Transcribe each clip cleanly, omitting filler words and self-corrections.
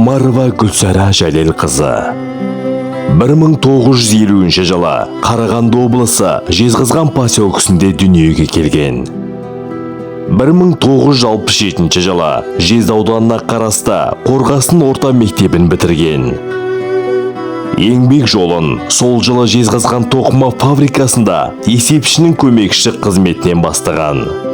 Омарова Гүлсара Жәлел қызы. 1950 жылы Қарағанды облысы Жезқазған поселкесінде дүниеге келген. 1967 жылы Жез ауданына қарасты Қорғасын орта мектебін бітірген. Еңбек жолын сол жылы Жезқазған тоқыма фабрикасында есепшінің көмекші қызметінен бастаған.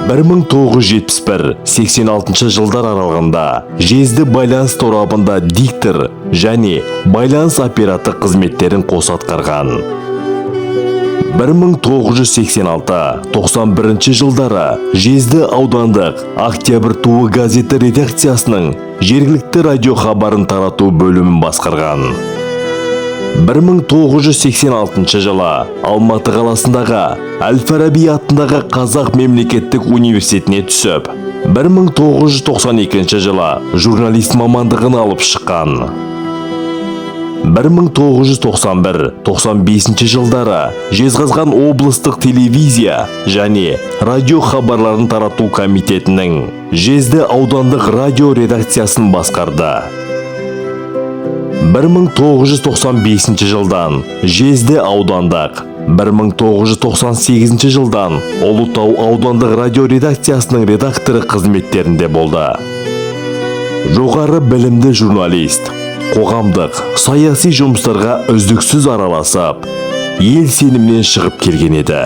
1971-86 жылдар аралығында Жезді байланыс торабында диктор және байланыс оператор қызметтерін қоса атқарған. 1986-91 жылдары Жезді аудандық Октябрь туы газеті редакциясының жергілікті радиохабарын тарату бөлімін басқарған. 1986 жылы Алматы қаласындағы Әл-Фараби атындағы Қазақ мемлекеттік университетіне түсіп, 1992 жылы журналист мамандығын алып шыққан. 1991-95 жылдары Жезқазған облыстық телевизия және радио хабарларын тарату комитетінің Жезді аудандық радио редакциясын басқарды. 1995 жылдан Жезді аудандық, 1998 жылдан Ұлытау аудандық радио редакциясының редакторы қызметтерінде болды. Жоғары білімді журналист, қоғамдық, саяси жұмыстарға үздіксіз араласып, ел сенімінен шығып келген еді.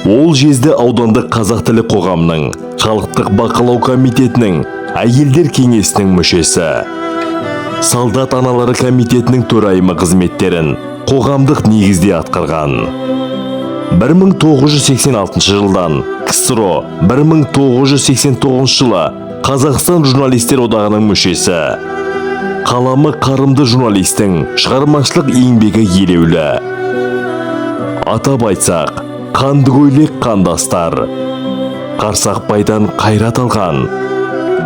Ол Жезді аудандық қазақ тілі қоғамның, халықтық бақылау комитетінің, әйелдер кеңесінің мүшесі, солдат аналары комитетінің төрайымы қызметтерін қоғамдық негізде атқарған. 1986 жылдан КСРО, 1989 жылы Қазақстан журналистер одағының мүшесі. Қаламы қарымды журналистің шығармашылық еңбегі елеулі. Атап айтсақ, Қандыкөйлек қандастар, Қарсақбайдан қайрат алған,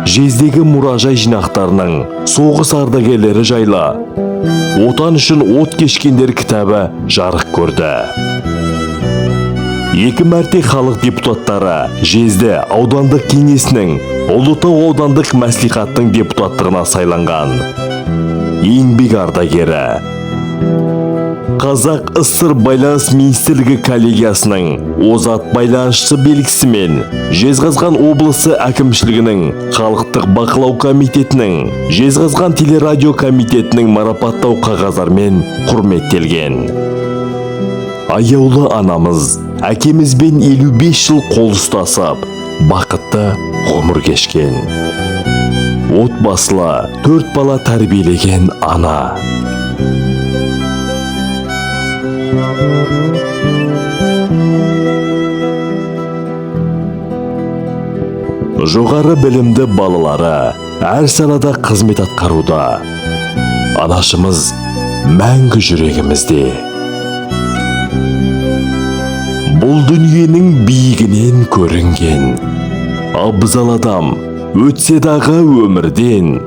Жездегі мұражай жинақтарының соғыс ардагерлері жайлы Отан үшін от кешкендер кітабы жарық көрді. 2 мәрте халық депутаттары Жезді аудандық кеңесінің Ұлытау аудандық мәслихаттың депутаттығына сайланған. Еңбек ардагері. Қазақ СССР байланыс министрлігі коллегиясының озат байланысшы белгісімен Жезқазған облысы әкімшілігінің халықтық бақылау комитетінің Жезқазған телерадио комитетінің марапаттау қағаздармен құрметтелген. Аяулы анамыз әкемізбен 55 жыл қол ұстасып, бақытты ғұмыр кешкен. Отбасылы 4 бала тәрбиелеген ана. Жоғары білімді балалары әр салада қызмет атқаруда. Анашымыз мәңгі жүрегімізде. Бұл дүниенің биігінен көрінген абзал адам өтсе дағы өмірден,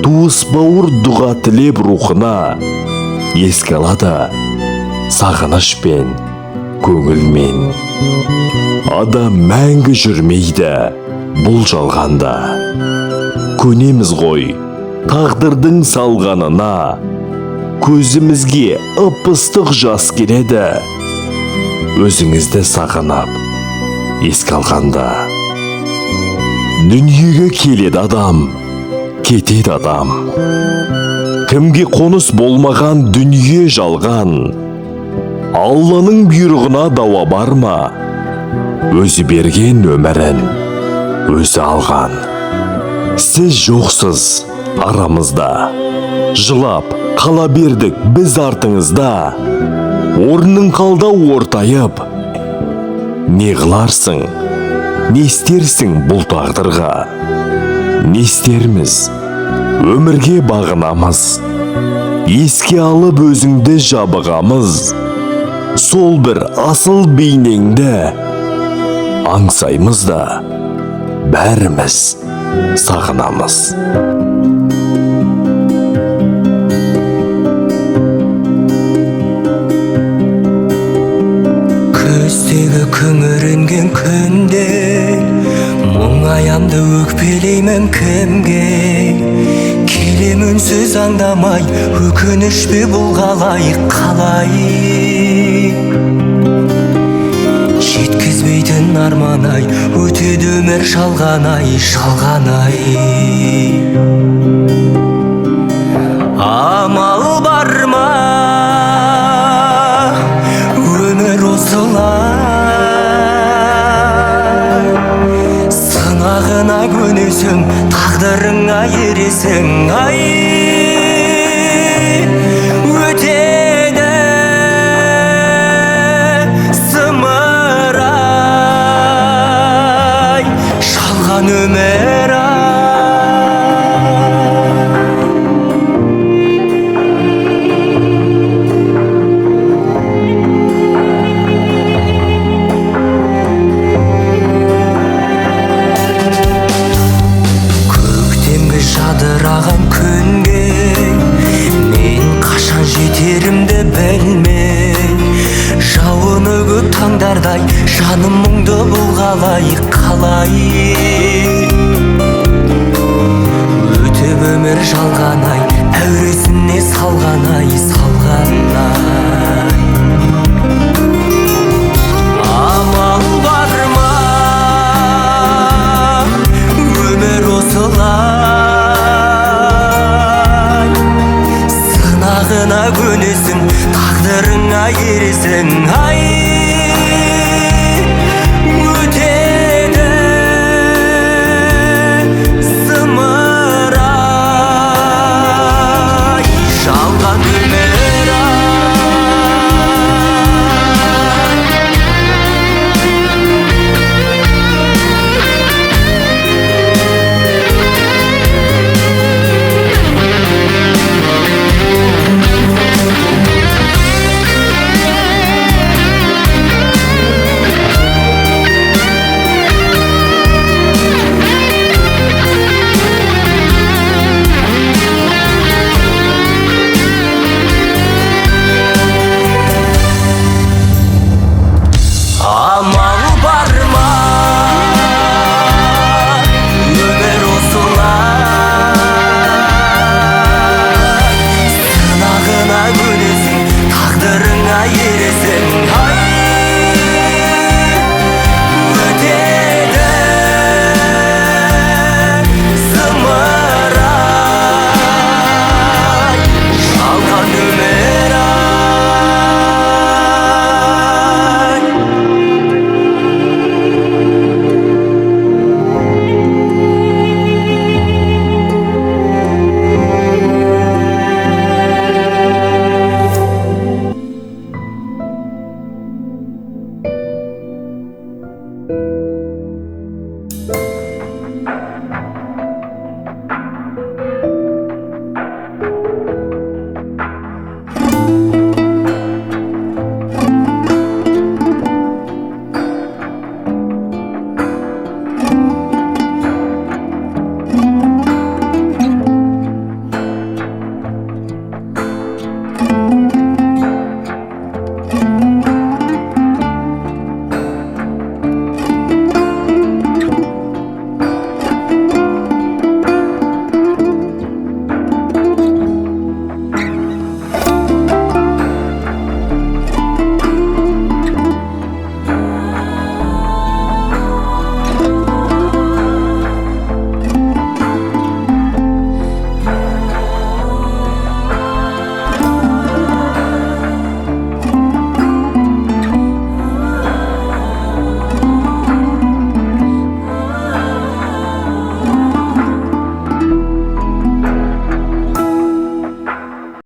туыс бауыр дұға тілеп рухына, еске алады сағынышпен, көңілмен. Адам мәңгі жүрмейді бұл жалғанда. Көнеміз ғой тағдырдың салғанына, көзімізге ып-ыстық жас келеді, өзіңізді сағынап еске алғанда. Дүниеге келеді адам, кетеді адам. Кімге қоныс болмаған дүние жалған, Алланың бұйрығына дауа бар ма? Өзі берген өмірін өзі алған. Сіз жоқсыз арамызда, жылап қала бердік біз артыңызда. Орның қалда ортайып, не қыларсың, не істерсің бұл тағдырға? Не істерміз, өмірге бағынамыз, еске алып өзіңді жабығамыз. Сол бір асыл бейнеңді аңсаймыз да бәріміз сағынамыз. Көздегі күңіренген күнде мұңаямды өкпелеймін кімге? үнсіз аңдамай өкініш пе бұл қалай жеткізбейтін арман-ай өтеді өмір жалған-ай амал бар ма өмір осылай сынағына көнесің тағдырыңа ересің ай өтеді зымырай жалған өмір жадыраған күнге мен қашан жетерімді білмей жауыны көп таңдардай жаным мұңды бұл қалай өтіп өмір жалған-ай әуресіне салған-ай амал бар ма өмір осылай сынағына көнесің тағдырыңа ересің ай өтеді зымырай жалған өмір